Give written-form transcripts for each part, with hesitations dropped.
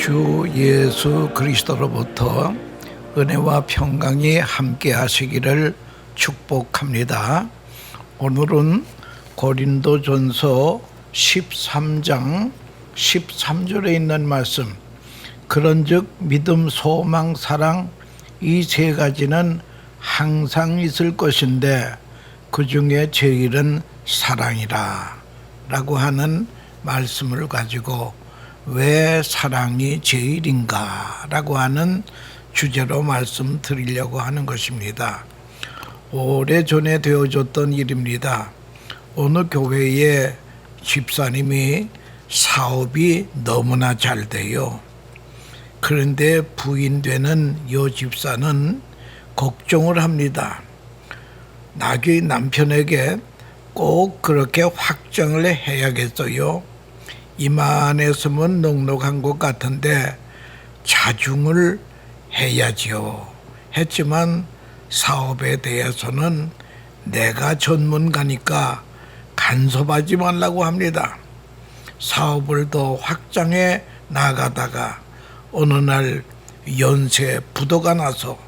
주 예수 그리스도로부터 은혜와 평강이 함께 하시기를 축복합니다. 오늘은 고린도전서 13장 13절에 있는 말씀, 그런즉 믿음, 소망, 사랑 이 세 가지는 항상 있을 것인데 그 중에 제일은 사랑이라 라고 하는 말씀을 가지고 왜 사랑이 제일인가 라고 하는 주제로 말씀드리려고 하는 것입니다. 오래전에 되어졌던 일입니다. 어느 교회의 집사님이 사업이 너무나 잘 돼요. 그런데 부인 되는 이 집사는 걱정을 합니다. 나의 남편에게 꼭 그렇게 확정을 해야겠어요. 이만했으면 넉넉한 것 같은데 자중을 해야지요. 했지만 사업에 대해서는 내가 전문가니까 간섭하지 말라고 합니다. 사업을 더 확장해 나가다가 어느 날 연쇄 부도가 나서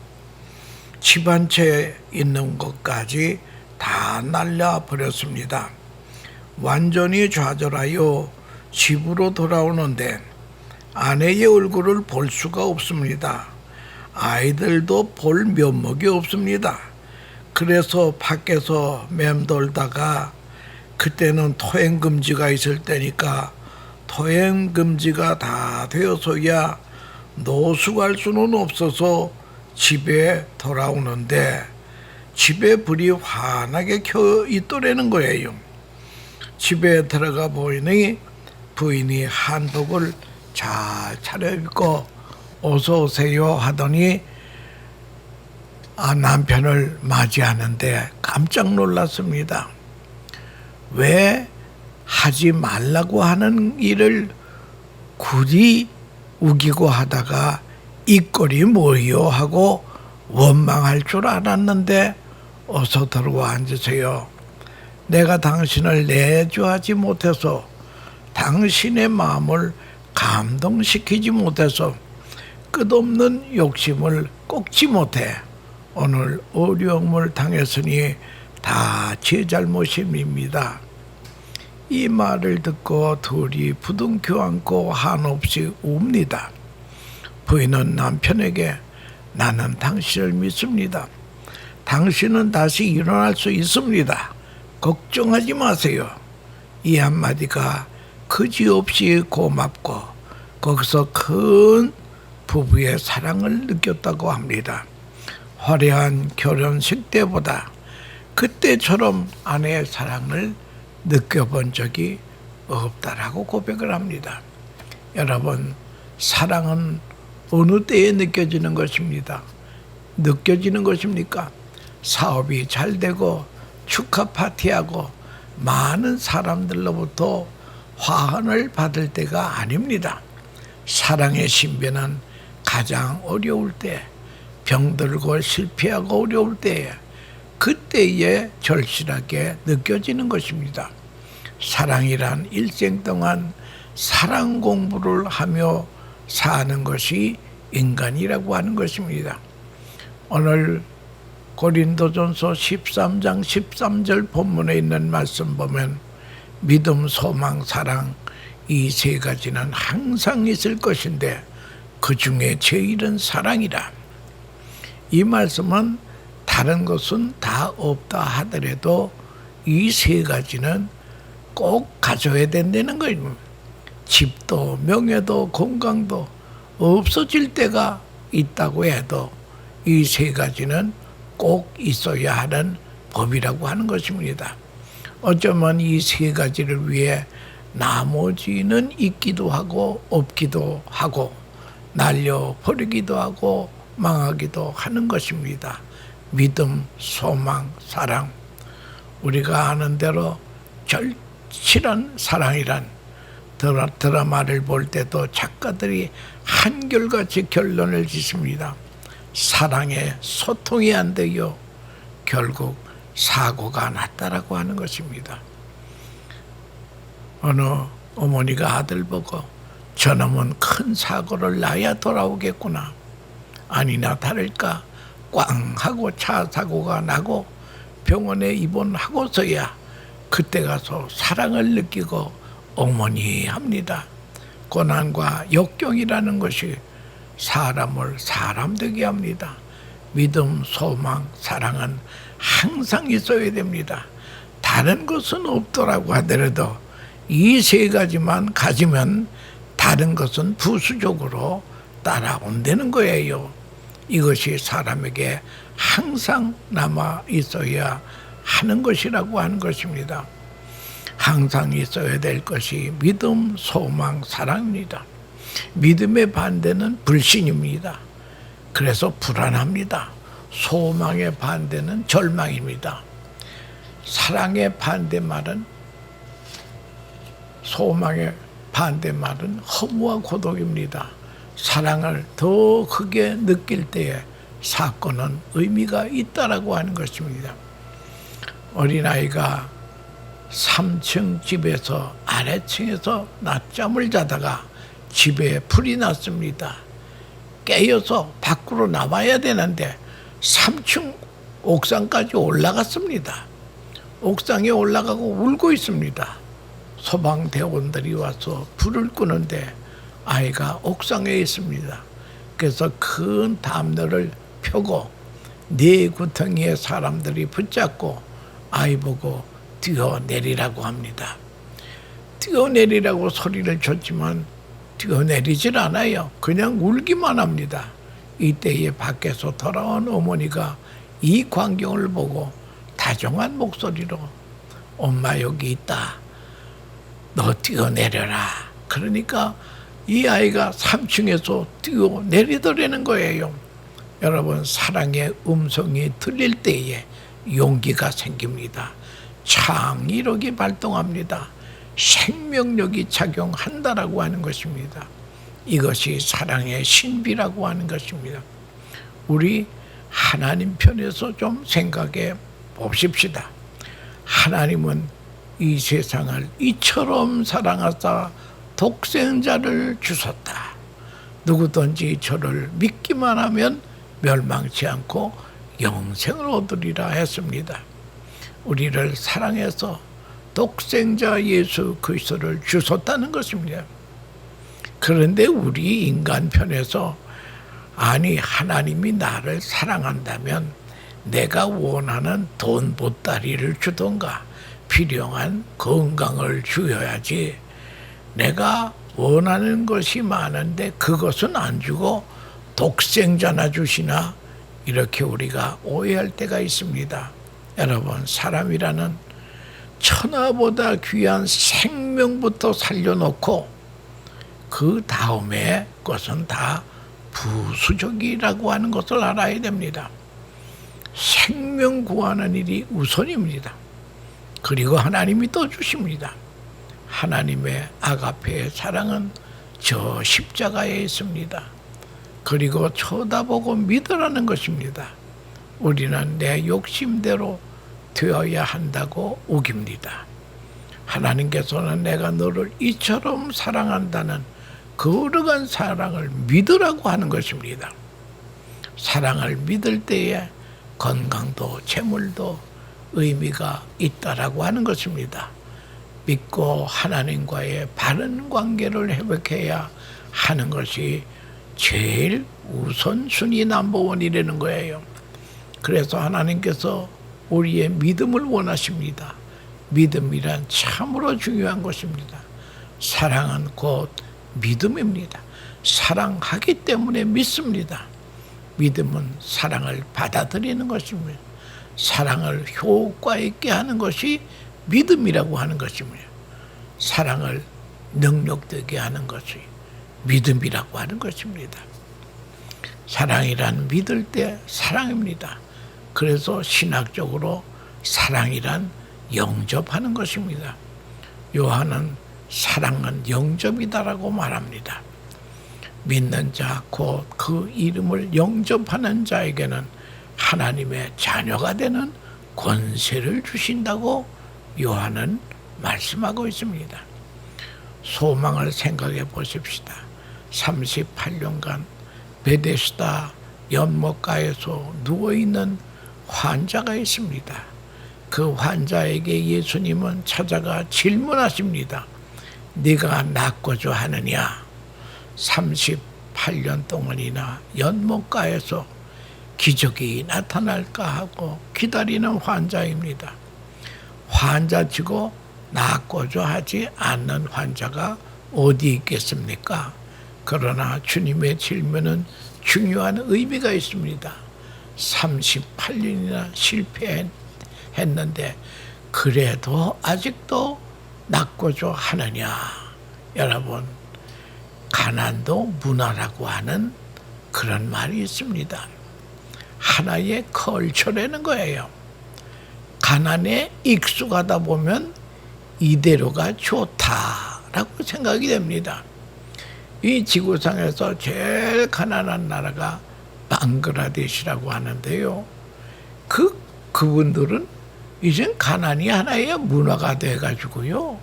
집 한 채 있는 것까지 다 날려버렸습니다. 완전히 좌절하여 집으로 돌아오는데 아내의 얼굴을 볼 수가 없습니다. 아이들도 볼 면목이 없습니다. 그래서 밖에서 맴돌다가, 그때는 토행금지가 있을 때니까 토행금지가 다 되어서야 노숙할 수는 없어서 집에 돌아오는데 집에 불이 환하게 켜 있더라는 거예요. 집에 들어가 보니 부인이 한복을 잘 차려입고 어서 오세요 하더니 남편을 맞이하는데 깜짝 놀랐습니다. 왜 하지 말라고 하는 일을 굳이 우기고 하다가 이 꼴이 뭐요 하고 원망할 줄 알았는데 어서 들어와 앉으세요. 내가 당신을 내조하지 못해서, 당신의 마음을 감동시키지 못해서, 끝없는 욕심을 꺾지 못해 오늘 어려움을 당했으니 다 제 잘못입니다. 이 말을 듣고 둘이 부둥켜 안고 한없이 웁니다. 부인은 남편에게 나는 당신을 믿습니다. 당신은 다시 일어날 수 있습니다. 걱정하지 마세요. 이 한마디가 그지없이 고맙고 거기서 큰 부부의 사랑을 느꼈다고 합니다. 화려한 결혼식 때보다 그때처럼 아내의 사랑을 느껴본 적이 없다라고 고백을 합니다. 여러분, 사랑은 어느 때에 느껴지는 것입니다. 느껴지는 것입니까? 사업이 잘 되고 축하 파티하고 많은 사람들로부터 화환을 받을 때가 아닙니다. 사랑의 신비는 가장 어려울 때, 병들고 실패하고 어려울 때에, 그때에 절실하게 느껴지는 것입니다. 사랑이란 일생 동안 사랑 공부를 하며 사는 것이 인간이라고 하는 것입니다. 오늘 고린도전서 13장 13절 본문에 있는 말씀 보면 믿음, 소망, 사랑 이 세 가지는 항상 있을 것인데 그 중에 제일은 사랑이라. 이 말씀은 다른 것은 다 없다 하더라도 이 세 가지는 꼭 가져야 된다는 거예요. 집도 명예도 건강도 없어질 때가 있다고 해도 이 세 가지는 꼭 있어야 하는 법이라고 하는 것입니다. 어쩌면 이 세 가지를 위해 나머지는 있기도 하고 없기도 하고 날려버리기도 하고 망하기도 하는 것입니다. 믿음, 소망, 사랑. 우리가 아는 대로 절실한 사랑이란 드라마를 볼 때도 작가들이 한결같이 결론을 짓습니다. 사랑에 소통이 안 돼요. 결국 사고가 났다라고 하는 것입니다. 어느 어머니가 아들 보고 저놈은 큰 사고를 나야 돌아오겠구나. 아니나 다를까 꽝 하고 차 사고가 나고 병원에 입원하고서야 그때 가서 사랑을 느끼고 어머니 합니다. 고난과 역경이라는 것이 사람을 사람 되게 합니다. 믿음, 소망, 사랑은 항상 있어야 됩니다. 다른 것은 없더라고 하더라도 이 세 가지만 가지면 다른 것은 부수적으로 따라온다는 거예요. 이것이 사람에게 항상 남아 있어야 하는 것이라고 하는 것입니다. 항상 있어야 될 것이 믿음, 소망, 사랑입니다. 믿음의 반대는 불신입니다. 그래서 불안합니다. 소망의 반대는 절망입니다. 사랑의 반대말은 소망의 반대말은 허무와 고독입니다. 사랑을 더 크게 느낄 때에 사건은 의미가 있다라고 하는 것입니다. 어린아이가 3층 집에서 아래층에서 낮잠을 자다가 집에 불이 났습니다. 깨어서 밖으로 나와야 되는데 3층 옥상까지 올라갔습니다. 옥상에 올라가고 울고 있습니다. 소방대원들이 와서 불을 끄는데 아이가 옥상에 있습니다. 그래서 큰 담요를 펴고 네 구덩이에 사람들이 붙잡고 아이 보고 뛰어내리라고 합니다. 뛰어내리라고 소리를 쳤지만 뛰어내리질 않아요. 그냥 울기만 합니다. 이때에 밖에서 돌아온 어머니가 이 광경을 보고 다정한 목소리로 엄마 여기 있다. 너 뛰어내려라. 그러니까 이 아이가 3층에서 뛰어내리더라는 거예요. 여러분, 사랑의 음성이 들릴 때에 용기가 생깁니다. 창의력이 발동합니다. 생명력이 작용한다라고 하는 것입니다. 이것이 사랑의 신비라고 하는 것입니다. 우리 하나님 편에서 좀 생각해 봅시다. 하나님은 이 세상을 이처럼 사랑하사 독생자를 주셨다. 누구든지 저를 믿기만 하면 멸망치 않고 영생을 얻으리라 했습니다. 우리를 사랑해서 독생자 예수 그리스도를 주셨다는 것입니다. 그런데 우리 인간 편에서 아니 하나님이 나를 사랑한다면 내가 원하는 돈 보따리를 주던가 필요한 건강을 주어야지, 내가 원하는 것이 많은데 그것은 안 주고 독생자나 주시나, 이렇게 우리가 오해할 때가 있습니다. 여러분, 사람이라는 천하보다 귀한 생명부터 살려놓고 그 다음에 것은 다 부수적이라고 하는 것을 알아야 됩니다. 생명 구하는 일이 우선입니다. 그리고 하나님이 또 주십니다. 하나님의 아가페의 사랑은 저 십자가에 있습니다. 그리고 쳐다보고 믿으라는 것입니다. 우리는 내 욕심대로 되어야 한다고 우깁니다. 하나님께서는 내가 너를 이처럼 사랑한다는 거룩한 사랑을 믿으라고 하는 것입니다. 사랑을 믿을 때에 건강도 재물도 의미가 있다라고 하는 것입니다. 믿고 하나님과의 바른 관계를 회복해야 하는 것이 제일 우선순위 넘버원이라는 거예요. 그래서 하나님께서 우리의 믿음을 원하십니다. 믿음이란 참으로 중요한 것입니다. 사랑은 곧 믿음입니다. 사랑하기 때문에 믿습니다. 믿음은 사랑을 받아들이는 것입니다. 사랑을 효과 있게 하는 것이 믿음이라고 하는 것입니다. 사랑을 능력되게 하는 것이 믿음이라고 하는 것입니다. 사랑이란 믿을 때 사랑입니다. 그래서 신학적으로 사랑이란 영접하는 것입니다. 요한은 사랑은 영접이다라고 말합니다. 믿는 자, 곧 그 이름을 영접하는 자에게는 하나님의 자녀가 되는 권세를 주신다고 요한은 말씀하고 있습니다. 소망을 생각해 보십시다. 38년간 베데스다 연못가에서 누워있는 환자가 있습니다. 그 환자에게 예수님은 찾아가 질문하십니다. 네가 낫고자 하느냐? 38년 동안이나 연못가에서 기적이 나타날까 하고 기다리는 환자입니다. 환자치고 낫고자 하지 않는 환자가 어디 있겠습니까? 그러나 주님의 질문은 중요한 의미가 있습니다. 38년이나 실패했는데 그래도 아직도 낫고자 하느냐? 여러분, 가난도 문화라고 하는 그런 말이 있습니다. 하나의 컬처라는 거예요. 가난에 익숙하다 보면 이대로가 좋다라고 생각이 됩니다. 이 지구상에서 제일 가난한 나라가 방글라데시라고 하는데요. 그분들은 이젠 가난이 하나의 문화가 돼가지고요.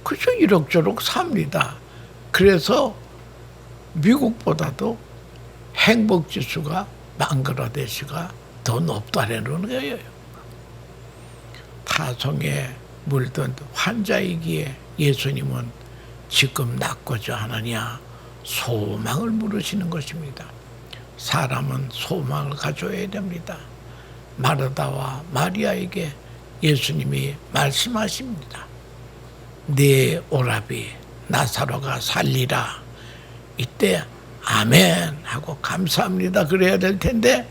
그저 이럭저럭 삽니다. 그래서 미국보다도 행복지수가 방글라데시가 더 높다는 거예요. 타성에 물든 환자이기에 예수님은 지금 낫고자 하느냐 소망을 물으시는 것입니다. 사람은 소망을 가져야 됩니다. 마르다와 마리아에게 예수님이 말씀하십니다. 네 오라비 나사로가 살리라. 이때 아멘 하고 감사합니다 그래야 될 텐데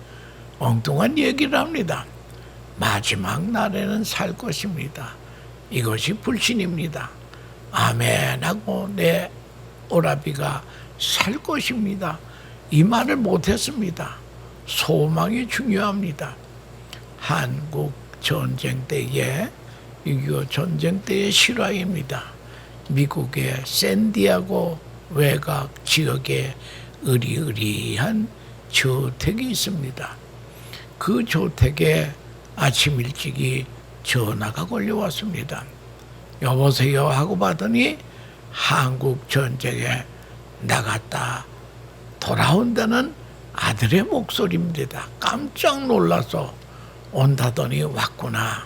엉뚱한 얘기를 합니다. 마지막 날에는 살 것입니다. 이것이 불신입니다. 아멘 하고 내 오라비가 살 것입니다. 이 말을 못했습니다. 소망이 중요합니다. 한국 전쟁 때에 6.25 전쟁 때의 실화입니다. 미국의 샌디아고 외곽 지역에 으리으리한 저택이 있습니다. 그 저택에 아침 일찍이 전화가 걸려왔습니다. 여보세요 하고 받더니 한국 전쟁에 나갔다 돌아온다는 아들의 목소리입니다. 깜짝 놀라서 온다더니 왔구나.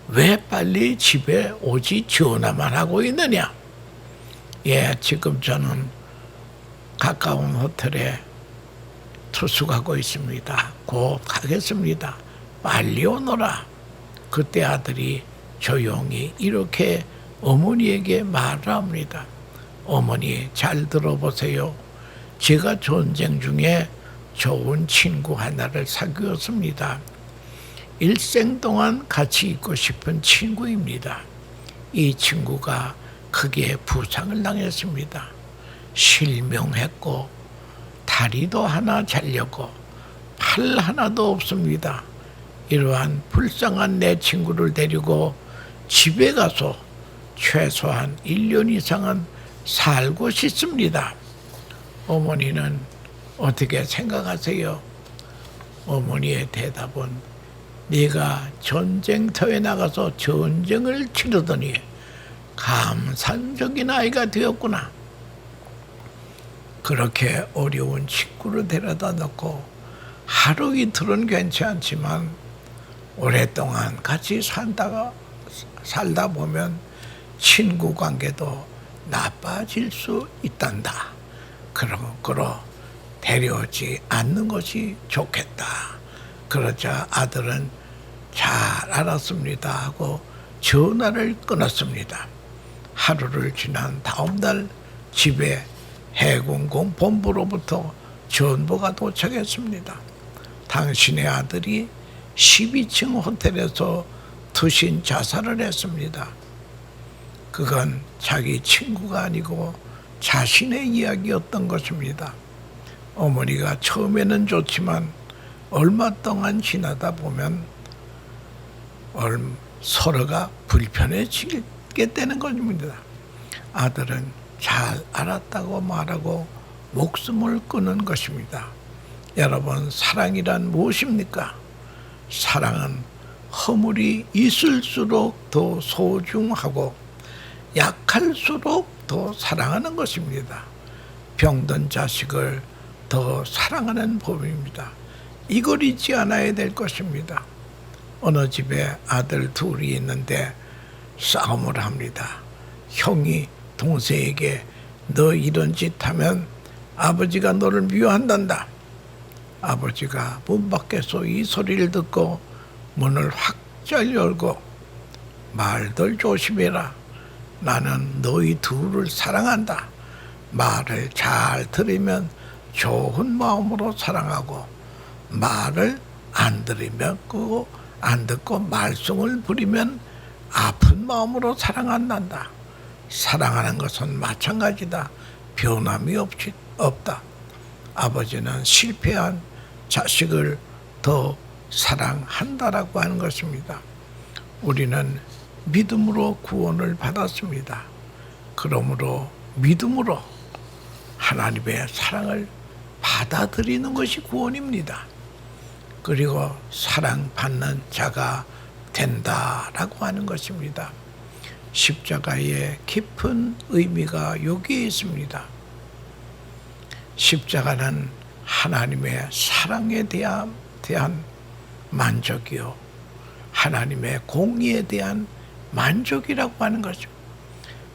왜 빨리 집에 오지 전화만 하고 있느냐? 예, 지금 저는 가까운 호텔에 투숙하고 있습니다. 곧 가겠습니다. 빨리 오너라. 그때 아들이 조용히 이렇게 어머니에게 말을 합니다. 어머니 잘 들어보세요. 제가 전쟁 중에 좋은 친구 하나를 사귀었습니다. 일생 동안 같이 있고 싶은 친구입니다. 이 친구가 크게 부상을 당했습니다. 실명했고 다리도 하나 잘렸고 팔 하나도 없습니다. 이러한 불쌍한 내 친구를 데리고 집에 가서 최소한 1년 이상은 살고 싶습니다. 어머니는 어떻게 생각하세요? 어머니의 대답은 네가 전쟁터에 나가서 전쟁을 치르더니 감산적인 아이가 되었구나. 그렇게 어려운 친구를 데려다 놓고 하루 이틀은 괜찮지만 오랫동안 같이 살다 보면 친구 관계도 나빠질 수 있단다. 그러므로 데려오지 않는 것이 좋겠다. 그러자 아들은 잘 알았습니다 하고 전화를 끊었습니다. 하루를 지난 다음 날 집에 해군공 본부로부터 전보가 도착했습니다. 당신의 아들이 12층 호텔에서 투신 자살을 했습니다. 그건 자기 친구가 아니고 자신의 이야기였던 것입니다. 어머니가 처음에는 좋지만 얼마 동안 지나다 보면 서로가 불편해지게 되는 것입니다. 아들은 잘 알았다고 말하고 목숨을 끊은 것입니다. 여러분, 사랑이란 무엇입니까? 사랑은 허물이 있을수록 더 소중하고 약할수록 더 사랑하는 것입니다. 병든 자식을 더 사랑하는 법입니다. 이걸 잊지 않아야 될 것입니다. 어느 집에 아들 둘이 있는데 싸움을 합니다. 형이 동생에게 너 이런 짓 하면 아버지가 너를 미워한단다. 아버지가 문 밖에서 이 소리를 듣고 문을 확잘 열고 말들 조심해라. 나는 너희 둘을 사랑한다. 말을 잘 들으면 좋은 마음으로 사랑하고 말을 안 들으면 그거 안 듣고 말썽을 부리면 아픈 마음으로 사랑한단다. 사랑하는 것은 마찬가지다. 변함이 없다. 아버지는 실패한 자식을 더 사랑한다라고 하는 것입니다. 우리는 믿음으로 구원을 받았습니다. 그러므로 믿음으로 하나님의 사랑을 받아들이는 것이 구원입니다. 그리고 사랑받는 자가 된다라고 하는 것입니다. 십자가의 깊은 의미가 여기에 있습니다. 십자가는 하나님의 사랑에 대한 만족이요, 하나님의 공의에 대한 만족이라고 하는 거죠.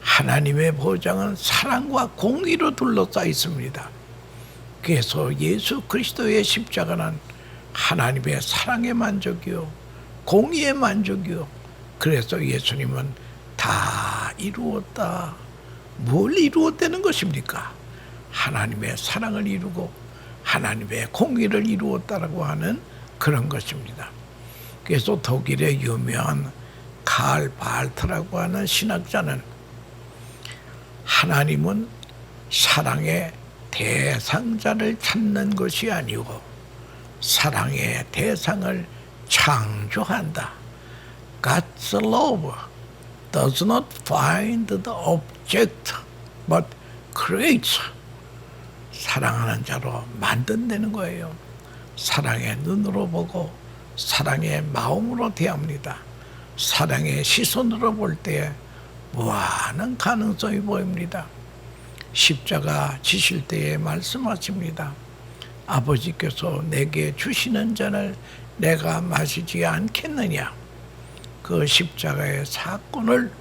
하나님의 보장은 사랑과 공의로 둘러싸여 있습니다. 그래서 예수 그리스도의 십자가는 하나님의 사랑의 만족이요, 공의의 만족이요. 그래서 예수님은 다 이루었다. 뭘 이루었다는 것입니까? 하나님의 사랑을 이루고 하나님의 공의를 이루었다라고 하는 그런 것입니다. 그래서 독일의 유명한 칼 발트라고 하는 신학자는 하나님은 사랑의 대상자를 찾는 것이 아니고 사랑의 대상을 창조한다. God's love does not find the object but creates. 사랑하는 자로 만든다는 거예요. 사랑의 눈으로 보고 사랑의 마음으로 대합니다. 사랑의 시선으로 볼 때 무한한 가능성이 보입니다. 십자가 지실 때에 말씀하십니다. 아버지께서 내게 주시는 잔을 내가 마시지 않겠느냐. 그 십자가의 사건을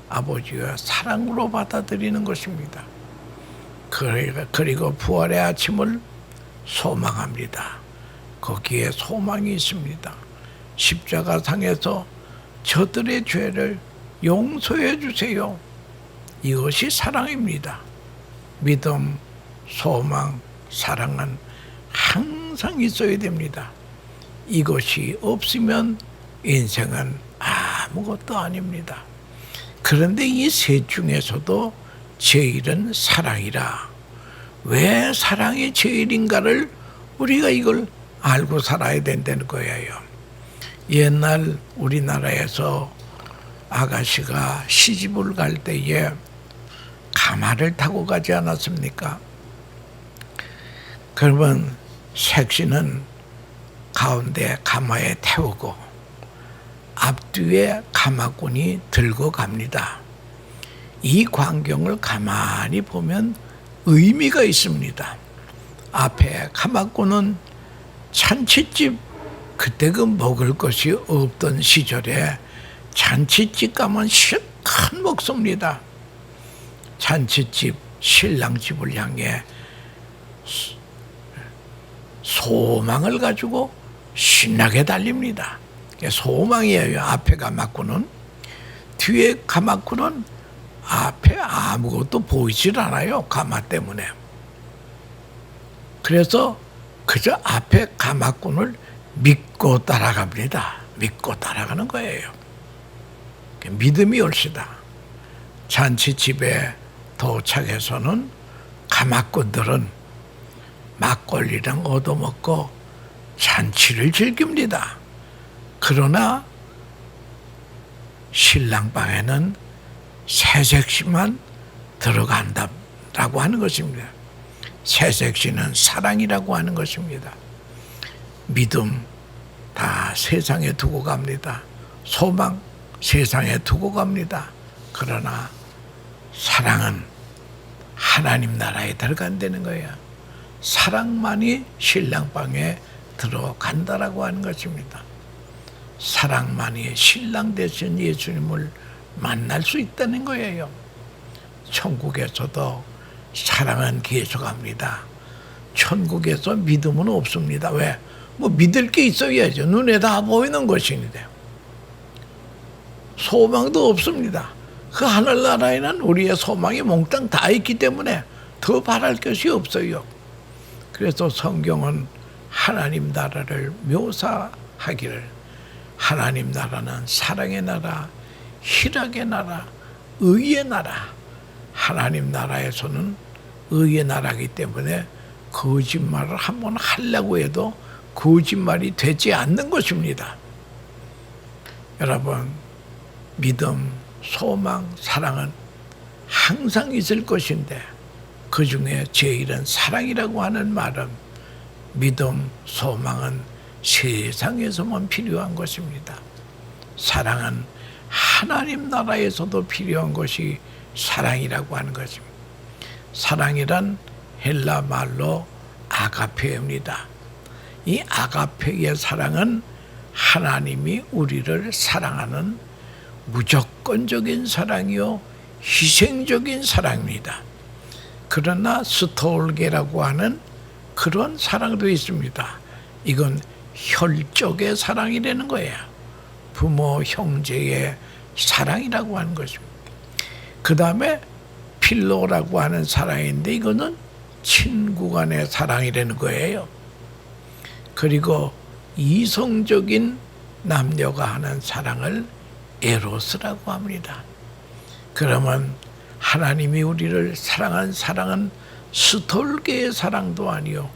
아버지가 사랑으로 받아들이는 것입니다. 그리고 부활의 아침을 소망합니다. 거기에 소망이 있습니다. 십자가상에서 저들의 죄를 용서해 주세요. 이것이 사랑입니다. 믿음, 소망, 사랑은 항상 있어야 됩니다. 이것이 없으면 인생은 아무것도 아닙니다. 그런데 이 셋 중에서도 제일은 사랑이라. 왜 사랑이 제일인가를 우리가 이걸 알고 살아야 된다는 거예요. 옛날 우리나라에서 아가씨가 시집을 갈 때에 가마를 타고 가지 않았습니까? 그러면 색시는 가운데 가마에 태우고 앞뒤에 가마꾼이 들고 갑니다. 이 광경을 가만히 보면 의미가 있습니다. 앞에 가마꾼은 잔치집, 그때 그 먹을 것이 없던 시절에 잔치집 가면 큰 먹습니다. 잔치집, 신랑집을 향해 소망을 가지고 신나게 달립니다. 소망이에요. 앞에 가마꾼은. 뒤에 가마꾼은 앞에 아무것도 보이질 않아요. 가마 때문에. 그래서 그저 앞에 가마꾼을 믿고 따라갑니다. 믿고 따라가는 거예요. 믿음이 올시다. 잔치집에 도착해서는 가마꾼들은 막걸리랑 얻어먹고 잔치를 즐깁니다. 그러나 신랑방에는 새색시만 들어간다라고 하는 것입니다. 새색시는 사랑이라고 하는 것입니다. 믿음 다 세상에 두고 갑니다. 소망 세상에 두고 갑니다. 그러나 사랑은 하나님 나라에 들어간다는 거야. 사랑만이 신랑방에 들어간다라고 하는 것입니다. 사랑만이 신랑 되신 예수님을 만날 수 있다는 거예요. 천국에서도 사랑은 계속합니다. 천국에서 믿음은 없습니다. 왜? 뭐 믿을 게 있어야죠. 눈에 다 보이는 것인데. 소망도 없습니다. 그 하늘나라에는 우리의 소망이 몽땅 다 있기 때문에 더 바랄 것이 없어요. 그래서 성경은 하나님 나라를 묘사하기를 하나님 나라는 사랑의 나라, 희락의 나라, 의의 나라. 하나님 나라에서는 의의 나라이기 때문에 거짓말을 한번 하려고 해도 거짓말이 되지 않는 것입니다. 여러분, 믿음, 소망, 사랑은 항상 있을 것인데 그 중에 제일은 사랑이라고 하는 말은 믿음, 소망은 세상에서만 필요한 것입니다. 사랑은 하나님 나라에서도 필요한 것이 사랑이라고 하는 것입니다. 사랑이란 헬라 말로 아가페입니다. 이 아가페의 사랑은 하나님이 우리를 사랑하는 무조건적인 사랑이요 희생적인 사랑입니다. 그러나 스톨게라고 하는 그런 사랑도 있습니다. 이건 혈족의 사랑이라는 거예요. 부모, 형제의 사랑이라고 하는 것입니다. 그 다음에 필로라고 하는 사랑인데 이거는 친구 간의 사랑이라는 거예요. 그리고 이성적인 남녀가 하는 사랑을 에로스라고 합니다. 그러면 하나님이 우리를 사랑한 사랑은 스톨게의 사랑도 아니요,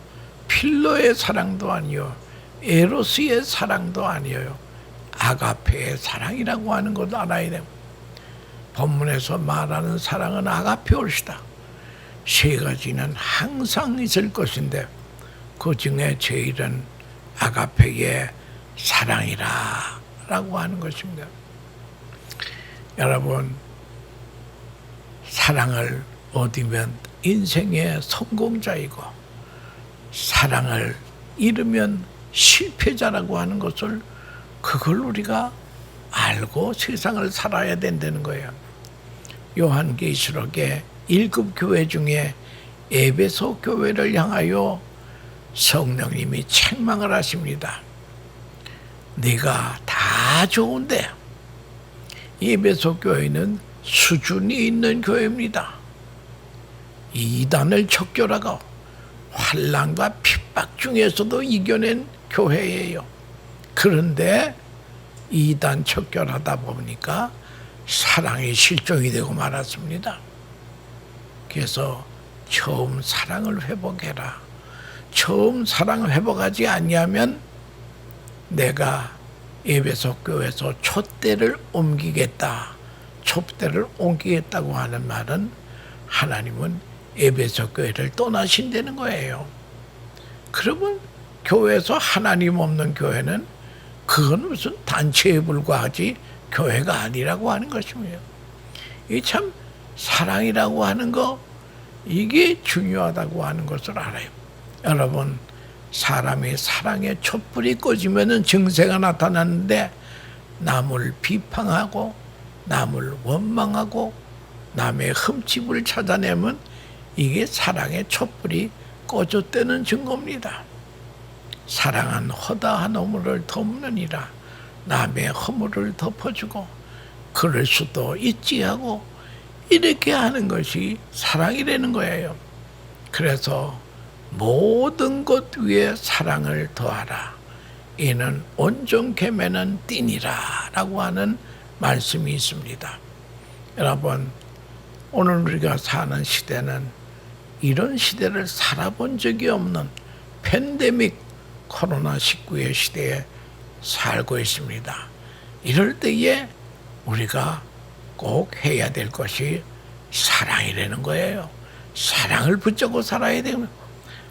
필로의 사랑도 아니요, 에로스의 사랑도 아니에요. 아가페의 사랑이라고 하는 것도 알아야 됩니다. 본문에서 말하는 사랑은 아가페올시다. 세 가지는 항상 있을 것인데 그 중에 제일은 아가페의 사랑이라 라고 하는 것입니다. 여러분, 사랑을 얻으면 인생의 성공자이고 사랑을 잃으면 실패자라고 하는 것을 그걸 우리가 알고 세상을 살아야 된다는 거예요. 요한계시록의 1급 교회 중에 에베소 교회를 향하여 성령님이 책망을 하십니다. 네가 다 좋은데 에베소 교회는 수준이 있는 교회입니다. 이단을 척결하고 환난과 핍박 중에서도 이겨낸 교회예요. 그런데 이단 척결하다 보니까 사랑이 실종이 되고 말았습니다. 그래서 처음 사랑을 회복해라. 처음 사랑을 회복하지 않냐면 내가 에베소 교회에서 촛대를 옮기겠다. 촛대를 옮기겠다고 하는 말은 하나님은 에베소 교회를 떠나신다는 거예요. 그러면 교회에서 하나님 없는 교회는 그건 무슨 단체에 불과하지 교회가 아니라고 하는 것입니다. 이 참 사랑이라고 하는 거 이게 중요하다고 하는 것을 알아요. 여러분, 사람이 사랑의 촛불이 꺼지면은 증세가 나타나는데 남을 비판하고 남을 원망하고 남의 흠집을 찾아내면 이게 사랑의 촛불이 꺼졌다는 증거입니다. 사랑은 허다한 허물을 덮느니라. 남의 허물을 덮어주고 그럴 수도 있지 하고 이렇게 하는 것이 사랑이라는 거예요. 그래서 모든 것 위에 사랑을 더하라. 이는 온전케 매는 띠니라 라고 하는 말씀이 있습니다. 여러분, 오늘 우리가 사는 시대는 이런 시대를 살아본 적이 없는 팬데믹 코로나19의 시대에 살고 있습니다. 이럴 때에 우리가 꼭 해야 될 것이 사랑이라는 거예요. 사랑을 붙잡고 살아야 되면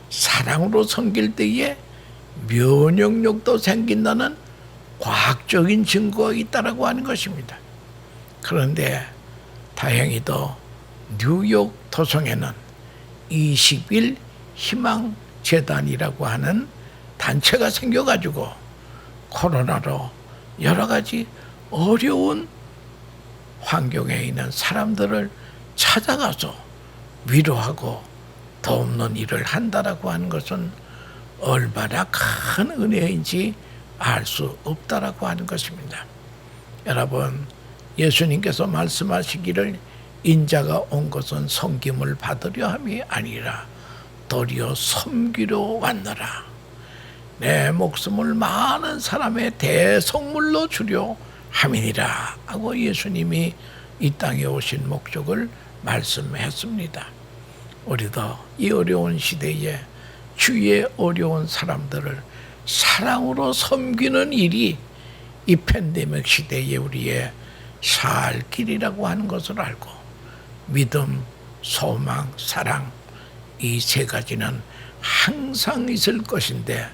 사랑으로 섬길 때에 면역력도 생긴다는 과학적인 증거가 있다라고 하는 것입니다. 그런데 다행히도 뉴욕 도성에는 20일 희망재단이라고 하는 단체가 생겨가지고 코로나로 여러 가지 어려운 환경에 있는 사람들을 찾아가서 위로하고 돕는 일을 한다라고 하는 것은 얼마나 큰 은혜인지 알 수 없다라고 하는 것입니다. 여러분, 예수님께서 말씀하시기를 인자가 온 것은 섬김을 받으려 함이 아니라 도리어 섬기러 왔노라. 내 목숨을 많은 사람의 대성물로 주려 함이니라 하고 예수님이 이 땅에 오신 목적을 말씀했습니다. 우리도 이 어려운 시대에 주위의 어려운 사람들을 사랑으로 섬기는 일이 이 팬데믹 시대에 우리의 살 길이라고 하는 것을 알고 믿음, 소망, 사랑 이 세 가지는 항상 있을 것인데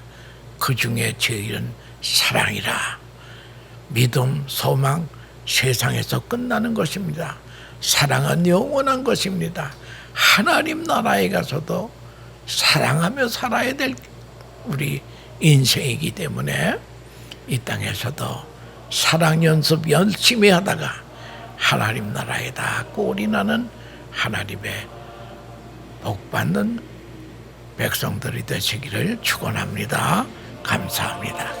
그 중에 제일은 사랑이라. 믿음, 소망 세상에서 끝나는 것입니다. 사랑은 영원한 것입니다. 하나님 나라에 가서도 사랑하며 살아야 될 우리 인생이기 때문에 이 땅에서도 사랑 연습 열심히 하다가 하나님 나라에 다 꼴이 나는 하나님의 복받는 백성들이 되시기를 축원합니다. 감사합니다.